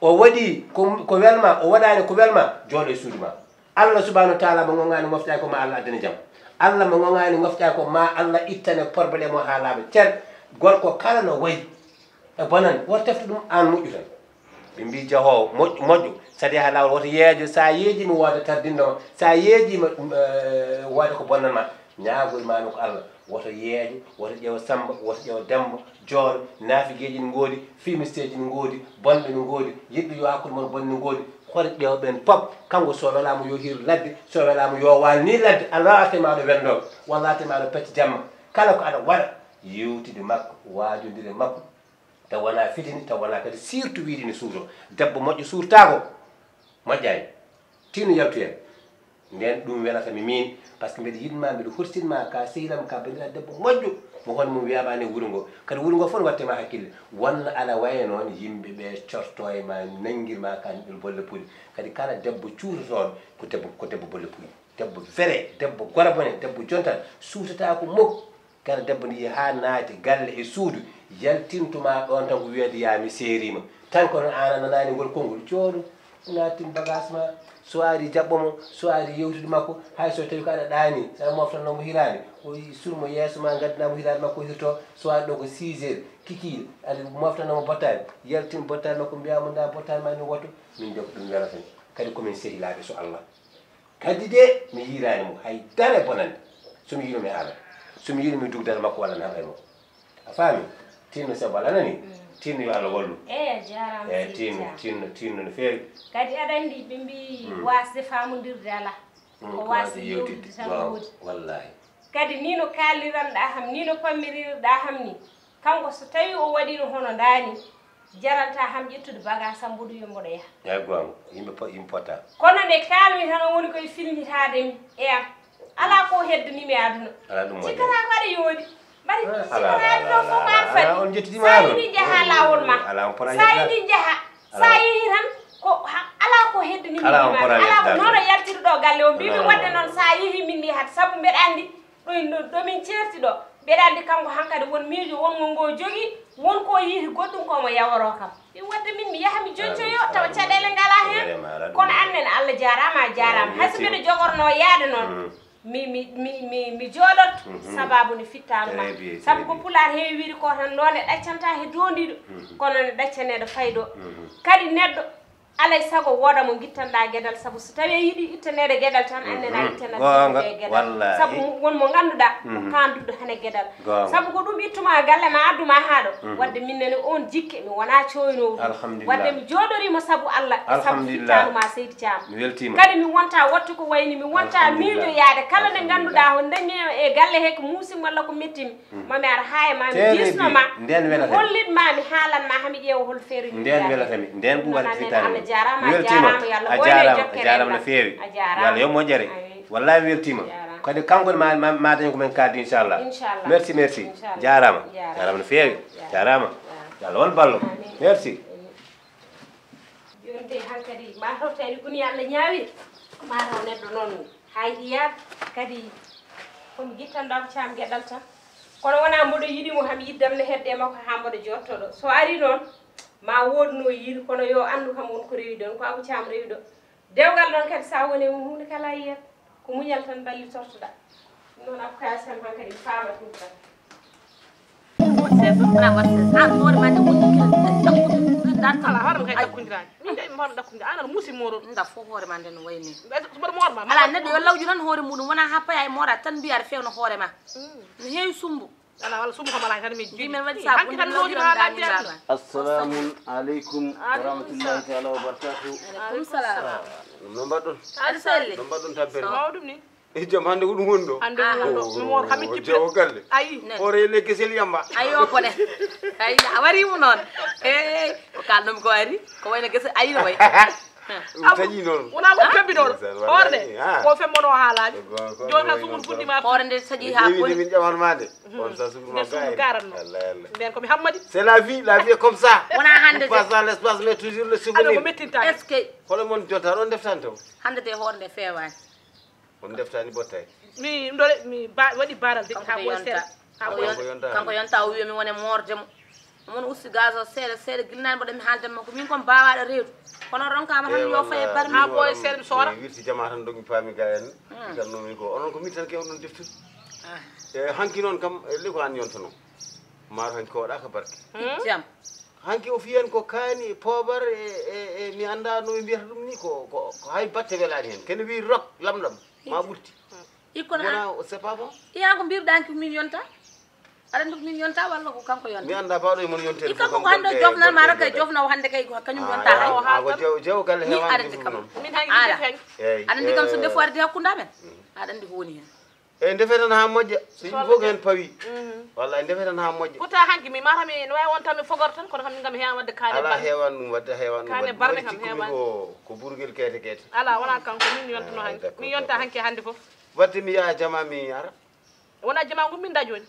o waɗi ko welma o waɗani ko welma jooɗo e suudu ma allah subahanahu wa taala mo gongani moftay ko ma allah addana jaam allah mo gongani moftay ko ma allah ittane probléme o ha laaɓa cer gorko kala no wayi e bonan woto tefta ɗum an moƴƴu tan ɓe mbi jahowo moƴƴo sadi ha lawol woto yeejo sa yeejima wooda tardindema sa yeejima wooda ko bonnanma ñaagol mami ko allah woto yeejo woto ƴeewa samba woto ƴeewa demba jooɗo naafigueji ne goodi fumisteji ne goodi bonɓe ne goodi yiɗɓe yo hakkude moon bonne ne goodi hoto ƴeewɓen pop kanko so welama yo hiiru ladde so welama yo walni ladde allah atemaɗo wendoɓe walla atemaɗo pecce jamma kala ko aɗa waɗa yewtide makko waajodire makko taw wona fitini taw wona kadi surtout wiide ne suuto debbo moƴƴo suurtako moƴƴani tino yaltu hen nden ɗum welatami min par ce que mbiɗa yinma mbiɗa hursinma ka sehlam ka bandira debbo moƴƴo mo hon mo wiyamani wuro ngo kadi wuro ngo fof wattema hakkille wonna ala waye noon yimɓe ɓe corto e ma nanguirma kañƴol bolle puyɗe kadi kala debbo cuutotoɗo ko debbo bolle puyɗe debbo fere debbo gorabone debbo jontan suutata ko mokko kala debbo ndi ha naati galle e suudu yaltintuma ɗon tan ko wiyede yami seerima tan kono an a nanani ngol konngol jooɗo natin bagage ma so ari jaɓɓomo so ari yewtude makko hay so tawi ko aɗa ɗaani sa moftanomo hirani o surmo yeeso ma gaddinamo hirade makko hirto so ari ɗo ko 6 heures kikiɗe aɗa moftanomo bottani yaltin bottani makko mbiyamo nda bottani ma ni woto min de ko ɗum welatan kadi komin sehilaɓe so Allah kadi de mi yirani mo hay dara bonande somi yinomi ala somi yinomi dugdata makko walla naɓay mo a faami tinno sebo ala nani tinno yo Allah wallu
jarama
tinno no feewi
kadi aɗa andi ɓe mbi wasde famodirde ala ko wasde yewtidde tan woodi
wallahi
kadi ni no kaaliranɗa ham ni no pammirirɗa ham ni kanko so tawi o waɗino hono ndaani jaranta ham ƴettude bagage sam mboɗo yo mboɗo yaha
eyi gonga yimɓe pota
kono nde kalmi tan woni koye filñitademi e am ala ko heddanimi e aduna cikkata ko aɗa yoodi mbaɗi cikkataɗi ɗo fof ko an fadi sa yiɗi jaaha lawol ma sa yiɗi jaaha sa yeehi tan ko ala ko heddanimi ala nono yaltiri ɗo galle o mbimi wadde noon sa yeehi min ni hat saabu mbeɗa andi ɗomin certi ɗo mbeɗa andi kanko hankkadi won miijo wongo ngo jogui wonko yiiti goɗɗum komo yaworo kam mi wadde min mi yaha mi joncoyo tawa caɗele ngala hen kono annen Allah jarama a jarama hayso mbeɗa jogorno yaade noon mi jooɗot sababu ne fittanuma saabu ko pular heewi wiide ko tan ɗo ne ɗaccanta he dondiɗo kono ne ɗaccaneɗo faydo kadi neɗɗo alay sago woda mo gittanɗa gueɗal saabu so tawi yiiɗi ittanede gueɗal tan annena ittanade gueɗal saabu wonmo ganduɗa ko kanduɗo hane gueɗal saabu ko ɗum ittuma galle ma adduma ha ɗo wadde minnene on jikke mi wona coynowo wadde mi jooɗorimo saabu Allah e saabu fittanuma Seydi Thiam kadi mi wonta wattu ko wayni mi wonta miijo yaade kala nde ganduɗa ho dañi e galle he ko muusim walla ko mettimi mami ara ha e ma mi disnoma hollitma mi haalanma hami ƴeewa hol feere
nden welatami nden bu waɗi fittanima
a
jarama no feewi yo Allah yo moƴƴere wallahi weltima kadi kanko ma dañi ko men kaddi inchallah merci jarama no feewi jarama yo Allah won ballo merci
joni de hankkadi mataw tawi koni Allah ñaawiri mataw neɗɗo noon hay iyat kadi komi gittanɗo ko Thiam gueɗal tan kono wona mboɗo yiɗimo ham yiddamne hedde makko ha mboɗo jottoɗo so ari noon ma wodno yiide kono yo andu kam won ko rewi ɗon ko Abou Thiam rewi ɗo dewgal ɗon kadi sa woni mum hunde kala yiyat ko muñal tan balli tortoɗa noon Abou Kassam han kadi faama ɗum tan
ala hoorema kay dakkodirani min de mi hono dakkodira an aɗa muusi moroɗo
nda fof hoore ma nden no wayni
mbaɗa moorma
ala neɗɗo yo lawju tan hoore muɗum wona ha paya e moora tan mbiya aɗa fewno hoore ma no heewi sumbu
ala walla sumbu kam ala tan mi
min waɗi sa
hanki tan lowdima ha ɗaɗɗi
assalamu aleykum wa rahmatullahi taala wa barakatuh
aleykum salam
no mbaɗɗon
aɗa selli
no mbaɗɗon tabbere
mawɗum ni
e joom hannde ko ɗum woni ɗo
hande ɗo mi moor kamin jippita
jawo galle
ayi
hoore le kesel yamba
ayo ko de ay a warimo noon e ko kalnomi ko ari ko wayno gese ayi no way
ɗum tañi noon
wona ko pebbinoɗo hoorde ko femmono haalaji joni tan sumuru fuɗɗima
hoore nde saƴi ha
ɓoni min ƴamanma de on sa
nde sumu garanno nden komi hammadi
c'est la vie est comme ça
wona hande
passe dans l'espace mais toujours le
aɗa ko
souvenir
mettintani
est ce que
hono moon jonta ɗon deftani taw
hande de hoore nde fewani
on deftani bottani
mi ɗore mi waɗi baral de ha ɓoy seeɗa
kanko yonta o wiyomi wone mordemo mon usti gaz o seeɗa seeɗa guilnani mboɗo mi haaldema ko min kon mbawaɗo reedu kono ronkama tan yo faye barmi
ha ɓoye seeɗa mi soora
wirti jama tan dogi paami ga en gannomin ko onon ko min tan kewɗon deftude e hanki noon kam li ko an yontono maaro hanki ko waɗaka barke
Thiam
hanki o fiyen ko kaani poobar e mi annda no ɓe mbiyata ɗum ni ko hay batte welani hen kene wi rok lamɗam ma ɓurti
ikkono
wona c'est pas bon
iya ko mbirɗanki ko min yonta aɗa andi ko min yonta walla ko kanko yonta
mi annda bawɗo e mon yontere
kanko ko hande o jofnanma tan kay jofnawo hande kay kañum yonta hay
ko jewo galle
ni
heewani
arande kam
min hanki defi
eyyi
aɗa andi kam so ndefu arde hakkude amen aɗa andi ko woni hen
eyyi ndefe tan ha moƴƴa so yimɓe fof ko hen pawi wallay ndefe tan ha moƴƴa
pourtant hanki mi matami no wawi won tan mi fogor tan kono kam min kam mi heewan wadde kaane
ala heewan ɗum wadde heewan ɗum
kaane barne kam heewani
ko ɓurguel keete keete
ala wona kanko min yontuno hanki min yonta hanki hande foof
wadde mi yaha jama mi ara
wona jama ngum min da joni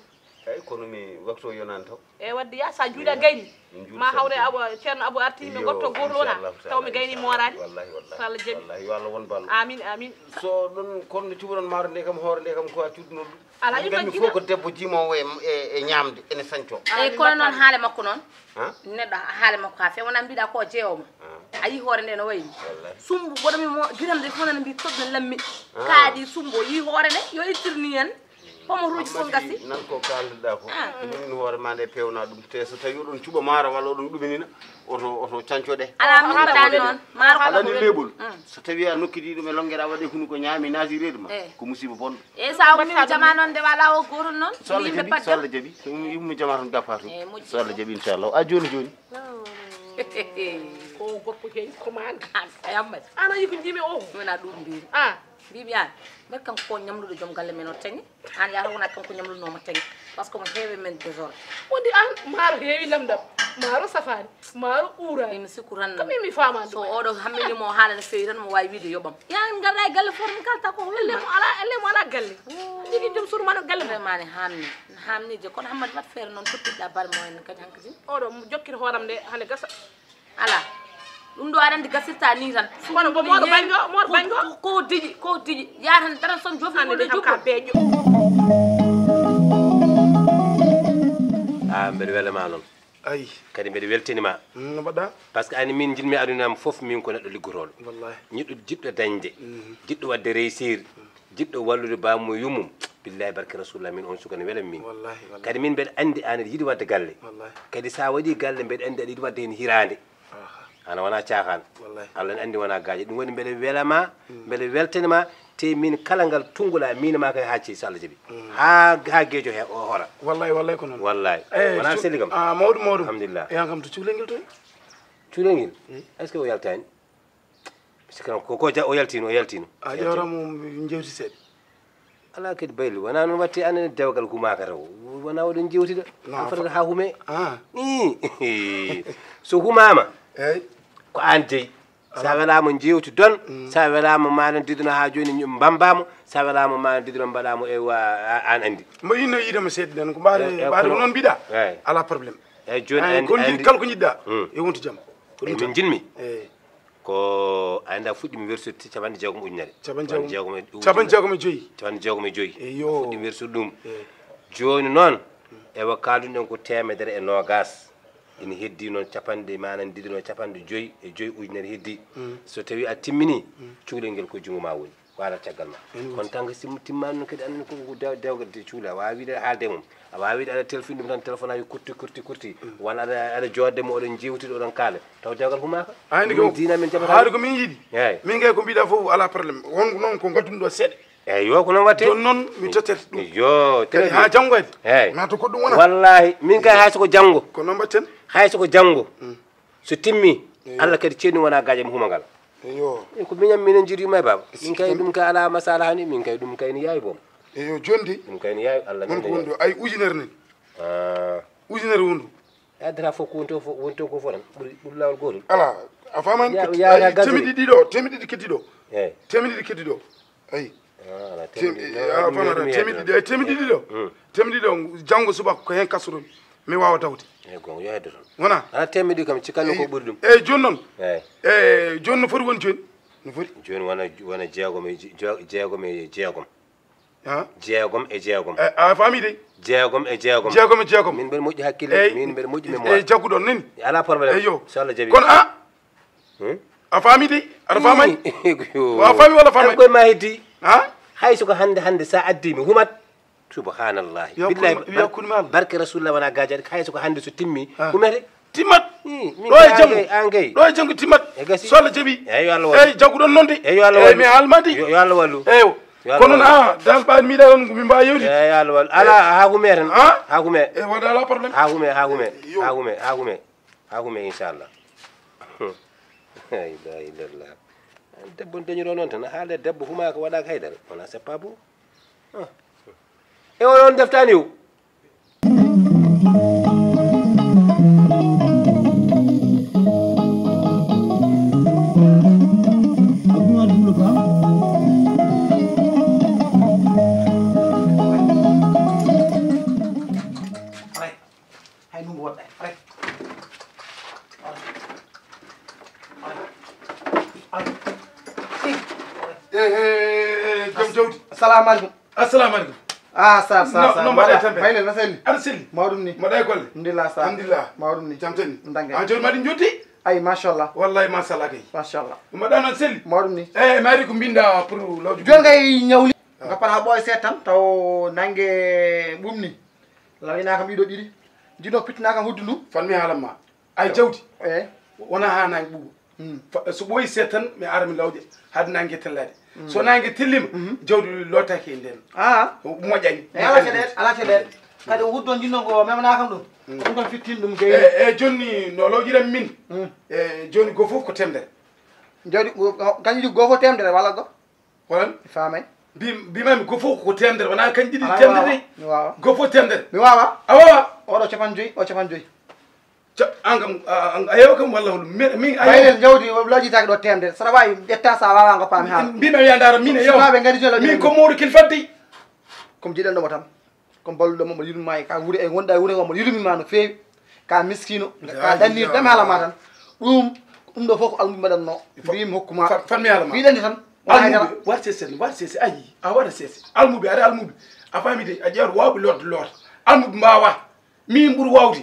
eyi kono mi waktu o yonani taw
e wadde ya sa juuɗa gayni ma hawre abo ceerno abou artini mi gotto goto wona taw mi gayni morani
wallahi wallahi
so Allah jaɓi
wallahi yo Allah won ballo
amin amin
so ɗon kono cuɓanon maaro nde kam hoore nde kam ko a cuɗɗuno ɗum
ala
gandi fof ko debbo jimowo e ñamde ene sañco
eyi kono noon haale makko noon neɗɗo haale makko ha fewi wona mbiɗa ko jeewoma a yi hoore nde no wayni sumbu boɗomi guiram de fof nana mbi toɓne lammi kaaɗi sumbu o yi hoore nde yo ittirni hen pomoruji fof gasi
nan ko kalduɗa ko min hoore ma nde pewna ɗum te so tawi oɗon cuɓa maaro walla oɗon ɗuminina oto cancoɗe
ala min mbaɗani noon maaro
alani leeɓol so tawi a nokkidi ɗum e longgueɗa waɗi kunu ko ñaami naati reedu ma ko musiba bonɗo
e sa ummimi jama noon nde waɗa o gotol noon
so Allah jaaɓi so Allah jaaɓi so yummi jama ton gappa tum so Allah jaaɓi inchallah a joni joni
ko gorko heewi commande
ayammati
ana yi ko jimi o
wona ɗum mbimi
a
mbimi an mbaɗ kanko ko ñamluɗo joom galle men o taŋi an yata wona kanko ñamluɗnoma taŋi par ce que mo heewe men désordre
wonde an maaro heewi lamdam maaro safani maaro uurani
mi sikku tan
mi famani
so oɗo hamminimo haala no fewi tan mo wawi wiide yoɓam yan garɗa e galle foof min kalta ko
lemo ala galle jigi joom suudu maɗo galle
vraiment ne hamni je kono hammadi wat feere noon tottiɗɗa balmo en kadi hankadi
oɗo jokkita hooram nde hande gasa
ala ɗum ɗo aɗa andi gasirta ni tan
kono bo moɗo bañgo
ko diƴi yatan dara son jofnande de jokka
beeƴo
mbeɗa welama noon
ayi
kadi mbeɗa weltinima
no mbaɗɗa
par ce que ani min jinmi adunam foof min ko neɗɗo liggotoɗo
wallahi
ñiɗɗo jiɗɗo dañde jiɗɗo wadde réussir jiɗɗo wallude bamum yummum billahi barke rasulullah min on suka ne welam min
wallahi
kadi min mbeɗa andi an aɗa yiɗi wadde galle
wallahi
kadi sa waɗi galle mbeɗa andi aɗa yiɗi wadde hen hirande ana wona cakan
wallahi
allah ne andi wona gaaƴe ɗum woni mbeɗa welama mbeɗa weltanima te min kala ngal tungula min ma kay hacci so Allah jaaɓi ha gueejo he o hora
wallahi ko noon
wallahi wona selli kam
mawɗum
alhamdulillah
yan kam to cuulel ngel toy
cuulel ngel est ce que o yaltani sikam ko o yaltino
a ƴewramo jewti seeɗa
ala kadi bayli wona noon watti anene dewgal humaka taw wona oɗon jewtida fotata ha huume so humama
eyyi
ko an jeeyi sa welama jewti don sa welama maɗen diduno ha joni bambamo sa welama maɗen diduno mbaɗamo e an andi
mo yinno yiidema seeɗa nden ko mbaɗe ko noon mbiɗa ala probléme
eyyi joni
kala ko jiɗɗa e wonto jaam
min jinmi
eyyi
ko anda fuɗɗimi wersude capanɗe jeegom ujunere
capanɗe jeegom e joyyi
capanɗe jeegom e joyyi
eyo
fuɗɗimi wersude ɗum joni noon ewa kalduɗen ko temedere e nogas ina heddi noon capanɗe manan ɗiɗi noon capanɗe joyyi e joyyi ujunere heddi so tawi a timmini cuulel ngel ko jungo ma woni wala caggal ma kono tan ko timmani noon kadi anani ko dewgal de cuule a wawi wiide haalde mum a wawi wiide aɗa téléphone ɗum tan téléphone aji kurti wona aɗa jodde mo oɗon jewtide oɗon kaala taw dewgal humaka dina min jaɓata
haade ko min yiiɗi
eyyi
min gay ko mbiɗa foof ala probléme won noon ko gadduɗo ɗo seeɗa
eyyi yo ko noon watte
joni noon mi tottete ɗum
yo
kadi ha janggo ede
eyyi
ma to ko ɗum wona
wallahi min kay hay soko janggo
ko noon mbatten
hay soko janggo so timmi Allah kadi ceerni wona gaaƴe mo huma ngal
eyo
ko miñam minen jiiɗima e baba min kay ɗum kay ala masala hani min kay ɗum kay ni yawi boom
eyo joni de
ɗum kay ni yawi Allah
won ko woni ɗo ay ujunere nani ujunere wondu
addata fof ko wonto ko fof tan ɓuuri lawol gotol
ala a famani temedde ɗiɗo temedde keddiɗo
eyyi
temedde keddiɗo ayi
ala
famata temedde ɗiɗi ay temedde ɗiɗo temedde ɗiɗo janggo subaka ko hen kasoromi mi wawa tawde
eyyi gonga yo heddo toon
wona
ala temedde kam cikkanno ko ɓuuri ɗum
eyyi joni noon
eyyi
joni no foti woni joni no foti
joni wona jeegom e jeegom e jeegom
a faami de
jeegom e jeegom min mbeɗa moƴƴi hakkille min mbeɗa moƴƴi mémoire
eyyi jagguɗon nani
ala probléme
eyyo
so Allah jaaɓi
kono a faami de aɗa famani a faami walla famani
koye ma heddi hay soko hande sa addimi humat subhanallahi billahi barke rasulullah wona gajaɗe hay soko hande so timmi humete
timmat ɗo e janggo ɗo e janggo timmat so Allah jaaɓi eyyi jagguɗon noon de eyyi mi haalmadi
yo Allah wallu
eyyo kono noon dal ɓaɗi miɗa on ko min mbawi yewde
eyyi yo Allah wallu ala ha hume tan ha hume
e wonde ala probléme
ha hume inchallah la ilaha illallah debbo dañiro noon tan haale debbo humaka waɗaka haydara wona c'est pas beau e onon deftani o
jawdi assalamu alaikum
assalamu alaikum
sa
no mbaɗa tambe
bayle na selli
aɗa selli
mawɗum ni
mbaɗa e golle
alhamdulillah sa
alhamdulillah
mawɗum ni
jam tani
dangue
an joni maɗi jotti
ay machallah
wallahi machallah kay
machallah
mbaɗa noon selli
mawɗum ni
eyyi mi ari ko mbinda pour lawdi
joni kay ñawli gappat ha ɓooya seeɗa tan taw nangue ɓumni lawinaka mbiɗo ɗiɗi jino pittinaka huddu ndu
fan mi haalanma ay jawdi
eyyi
wona ha nangue ɓuuɓo so ɓooyi seeɗa tan mi ara mi lawƴe haade nangue tellade so nangue tellima jawdi lottaki e nden moƴƴani
ala caɗele kadi huddo jinno ko memanakam ɗum ko ɗum kon fittin ɗum jeyi
e joni no lawƴiran min e joni goo foof ko temdere
jawdi kañum goo fof temdere walla go
holan
famay
mbimami goo fof ko temdere wona kañ ɗiɗi temdere
mi wawa
goo fof temdere
mi wawa
a wawa
oɗo capan joyyi o capan joyyi
an kam a yewa kam walla hol min
baynel jawdi lawƴitaki ɗo temdere saɗa wawi ƴetta sa wawa goppami haala
mbima wiya dara min e yewa
sukaɓe gari joni
min ko mawɗo kilfadde
comme jiɗenɗomo tan comme balluɗomo mo yurmima e ka wuuri e gonɗa e wuuri ngo mo yurmima no fewi ka miskino ka dannirɗemi haalama tan ɗum ɗo foof ko almuɓe mbaɗanno mbimi hokkuma
fanmi haalama
wiɗeni tan
almuɓe wat sese ayi a waɗa sese almuɓe aɗa almuɓe a faami de a ƴewta wawɓe lorde loota almuɓe mbawa min ɓuuri wawde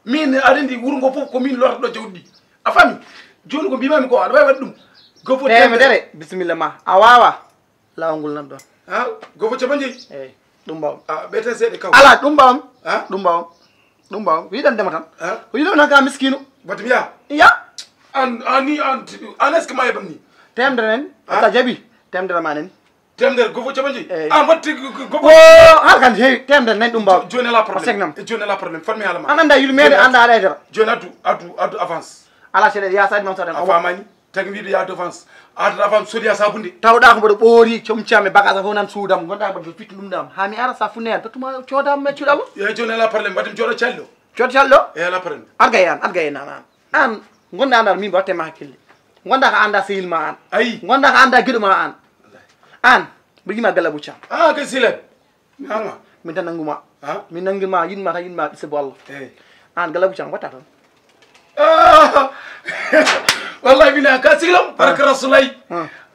min aɗa andi wuuro ngo foof ko min lorta ɗo jawɗi ɗi a faami joni ko mbimami ko aɗa wawi waɗde ɗum goo fof
temedere bisimilla ma a wawa lawol ngol nan ɗon
ha goo fof capan joyyi
eyyi ɗum mbawmi
ɓeyte seeɗe kaw
ala ɗum mbawmi ɗum mbawmi wiɗandema tan ko yiɗomi tan ka miskino
wati mi yaha
iya
an est ce que ma yeɓam ni
temdere nani sa jaaɓi temdere ma nani
temdere goo fof capan joyyi
eyyi
an watti goo
o
fof
haala kan heewi temdere nani ɗum mbawmi
joni ala probléme
segnam
joni ala probléme fanmi haalama
an anda yurmede anda aɗa aydara
joni addu avance
ala seeɗa ya saɗi mam saɗen
a famani tagi wiide ya addu avance adda avance sodiya sabunde
tawɗa ko mboɗo ɓoori comcami bagage fof nan suudam gonɗa mboɗo fitti ɗum ɗam ha mi ara sa funne hen tottuma coodama meccuɗamo
eyyi joni ala probléme mbaɗi mi jooɗo calli o
cood calɗo
eyyi ala probléme
argay an an gonɗa andal min mbattema hakkille gonda ko anda sehil ma an
ayi
gonda ko anda gueɗo ma an mbiɗa yima galle Abou Thiam
kay silem anga
min tan nangguma min nanguima yinma tan yinma ɗisabu Allah
eyyi
an galle Abou Thiam watta tan
wallahi mina ka siglam barka rasulay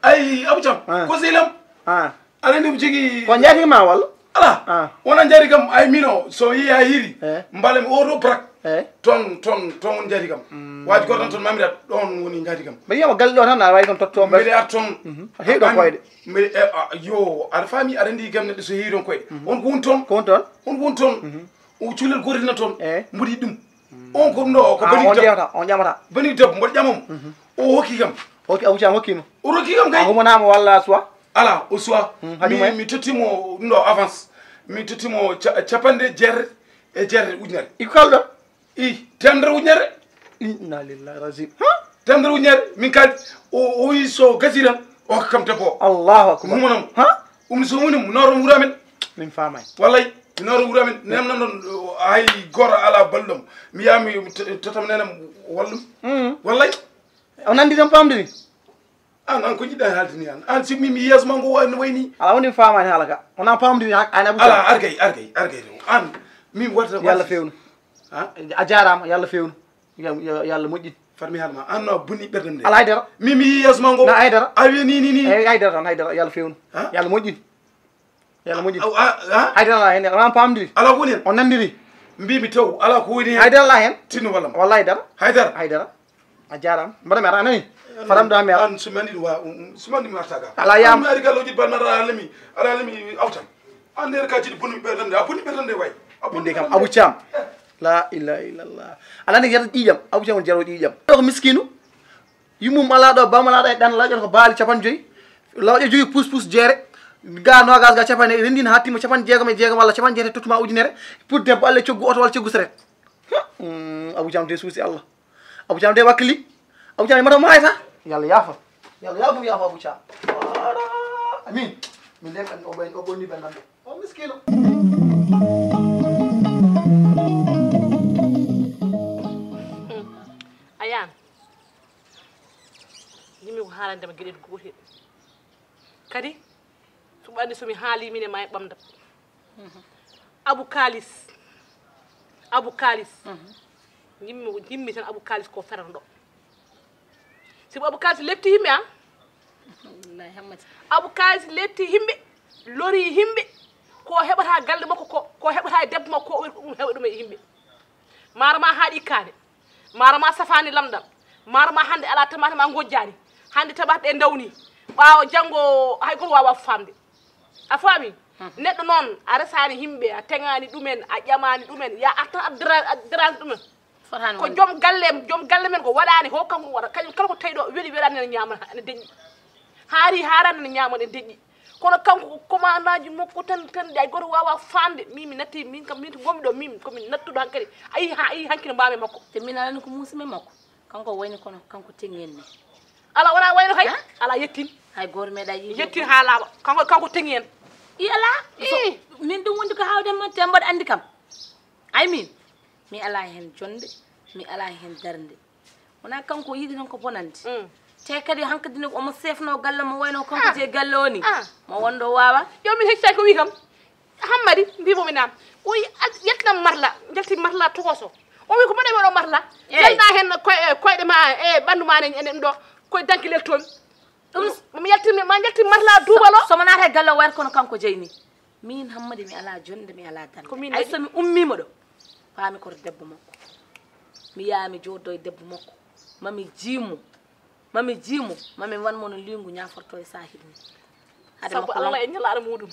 ay Abou Thiam ko siglam aɗa andi mi jogui
ko jaatigma walla
ala wona jaari kam ay mino so yi a hiri mbala mi oto brak ton on jaari kam waji goto tan toon mamirat ɗon woni jaari kam
mbiɗa yiyama galle ɗo tan aɗa wawi toon totto
mbiɗa ar toon
heewi ɗon koyɗe
mbiɗa yo aɗa faami aɗa andi kam neɗɗo so heewi ɗon koyɗe on ko woni toon
ko woni toon
on ko woni toon o cuulel gotina toon mboɗi ɗum on ko ɗum ɗo ko
on ƴamata
bani debbo mboɗo ƴamamo o hokki kam
hokki Abou Thiam hokkima
o rokki kam kay
a humanama walla suwa
ala o suwa mi tottimo ɗum ɗo avance mi tottimo capanɗe jeere ujunere
iko kalɗo
i temedere ujunere
inna lillahi rajim
temedere ujunere min kaldi o wi so gasiran o hokka kam debbo o
allahu akbar
humanamo umni so humnimo nooro wuura men
min famay
wallay nooro wuura men nemna noon hay goto ala balɗum mi yami totam nenam wallum wallay
o nandi tan famdini
an ko jiɗɗa haalde ni an si mi yeeso ma ngo wayni
ala woni famani haala ka wona famdini an Abou Thiam
ala argay ɗum an min watta
yalla fewnu a jarama yalla fewnu yalla moƴƴin
farmi haalma an no bonni ɓerdem de
ala haydara
mi yeeso ma ngo
na haydara
a wi ni
eyyi haydara tan haydara yalla fewnu yalla moƴƴin haydara ala hen wona famdiri
ala ko woni hen
on nandiri
mbimi taw ala ko woni hen
haydara ala hen
tinno wallam
walla haydara a jarama mbaɗa mi ara anani faramda mi ara
an sumani ɗum wa sumani mi warta ga
ala yam
mi ari galloji balmata ala lemi awtan an nder ka jiɗi bonni ɓerdemde a bonni ɓerdemde way
min de kam Abou Thiam la ilaha illallah ala nde yerta ƴiƴam Abou Thiam woni jarowo ƴiƴam ɗo ko miskinu yummum ala ɗo bamalaɗo e ɗan laƴoto ko baali capan joyyi lawƴo jogui pousse jeere ga nogas ga capane rendina ha timma capan jeegom e jeegom walla capan jeete tottuma ujunere pour debbo Allah coggu oto walla coggu saret Abou Thiam de suusi Allah Abou Thiam de wakkili Abou Thiam mata mayata yalla yaafa Abou Thiam amin min de o ɓonni ɓennande o miskino
ayan yimmi ko haalandema gueɗel gotel kadi suɓa andi somi haali min e ma e ɓamdam Abou Kalis yimmi tan Abou Kalis ko ferata ɗo sibo Abou Kalis lepti yimɓe
wallahi hammati
Abou kalis letti himɓe lori himɓe ko heɓata galle makko ko heɓata debbo makko ko ɗum heɓa ɗum e himɓe mara ma haaɗi kaade mara ma safani lamdal mara ma hande ala tamata ma gojjani hande taɓat ɗe dawni ɓawo janggo hay goto wawa famde a faami neɗɗo noon a resani himɓe a tegani ɗumen a ƴamani ɗumen ya artan addirani ɗumen ko joom galle men ko waɗani ho kanko waɗa kañum kala ko tawi ɗo weeli weɗani ene ñama ene deƴƴi haari harani ene ñama ene deƴƴi kono kanko ko commande aji makko tan ay goto wawa famde min mi natti min kam min to gomi ɗo min komin nattuɗo hankkadi ayi hankkine mbami makko
te min alani ko muusime makko kanko wayni kono kanko teŋen ni
ala wona wayno hay ala yettin
hay goto meeɗa yi
yettin ha laaɓa kanko teŋi en
i ala min ɗum wondi ko hawde ma te mbaɗa andi kam ay min mi ala hen jonde mi ala hen darde wona kanko yiɗi tan ko bonande te kadi hankkadi omo sefno galle mo wayno kanko je galle o ni mo wonɗo wawa
yo min heccitaki ko wi kam hammadi mbimomi nam o yettinam marla jalti marla tokoso o wi ko mbaɗe waɗo marla jalɗa hen koyɗe ma e ɓandu ma enen ɗo koye dankilel toon ɗum mi yaltimi ma jalti marla duubalo
somo naata e galle o wayata kono kanko jeyni min hammadi mi ala jonde mi ala darde ay somi ummima ɗo faami koto debbo makko mi yaami joddo e debbo makko mami jiimu mami wanmo no lingu ñaforto e sahil ni
sabu Allah e ñalaɗo muɗum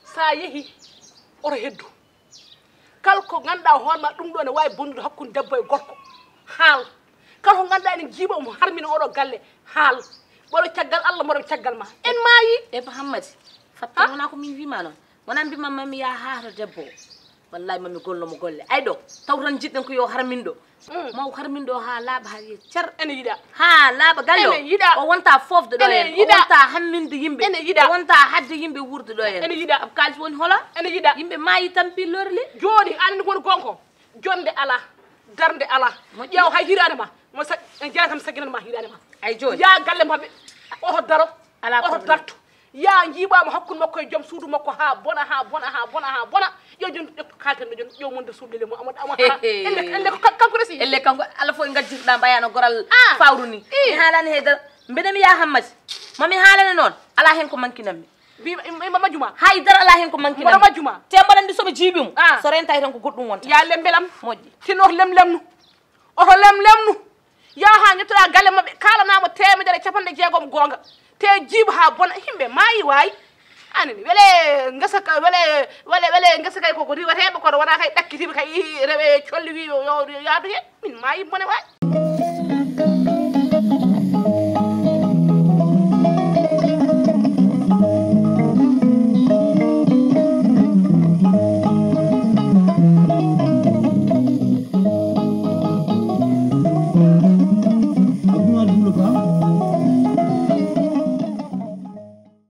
sa yeehi oto heddu kala ko ganduɗa hoorema ɗum ɗo ne wawi bonnude hakkude debbo e gorko haal kala ko ganduɗa ene jiiɓa omo harmina oɗo galle haal mboɗo caggal Allah mboɗo caggal ma en maayi
e ba hammadi fatta wona ko min wima noon wona mbima mami ya haato debbo wallahi mami gollomo golle ay ɗo taw tan jiɗɗen ko yo harmin ɗo maw harmin ɗo ha laaɓa ha yiya cer
ene yiɗa
ha laaɓa galle o wonta fofde ɗo hen o wonta hamminde yimɓe
ene yiɗa
o wonta hadde yimɓe wurde ɗo hen
ene yiɗa
ab kalis woni hola
ene yiɗa
yimɓe maayi tampi lorli
joni anani woni gonko jonde ala darde ala ƴeew hay hirade ma mo jeeya kam sagginani ma hirade ma
ay joni
ya galle mabɓe oto daro
ala
oto dartu ya jiiɓama hakkude makko e joom suudu makko ha bona yo joni kalten ɗo joni ƴew monde suuɗele mo elle ko kanko resi
elle kanko ala fof gajjirɗa mbayano goral fawru ni mi haalani heydara mbeɗa mi yaha hammadi mami haalane noon ala hen ko manquinanmi
ima majjuma
haydara ala hen ko manquinanmi
mboɗo majjuma
te mbaɗandi soɓe jiiɓimo so rentayi tan ko goɗɗum wonta
ya lembelam
moƴƴi
tin oto lemlemnu ya ha ñettoɗa galle mabɓe kalanama temedere capanɗe jeegom gonga te jiiba ha bona himɓe maayi wayi anani wele gasa kay koko riwateɓe kono wona kay ɗakkitiɓe kay rewe colli wi yo yaadu he min maayi bone wayi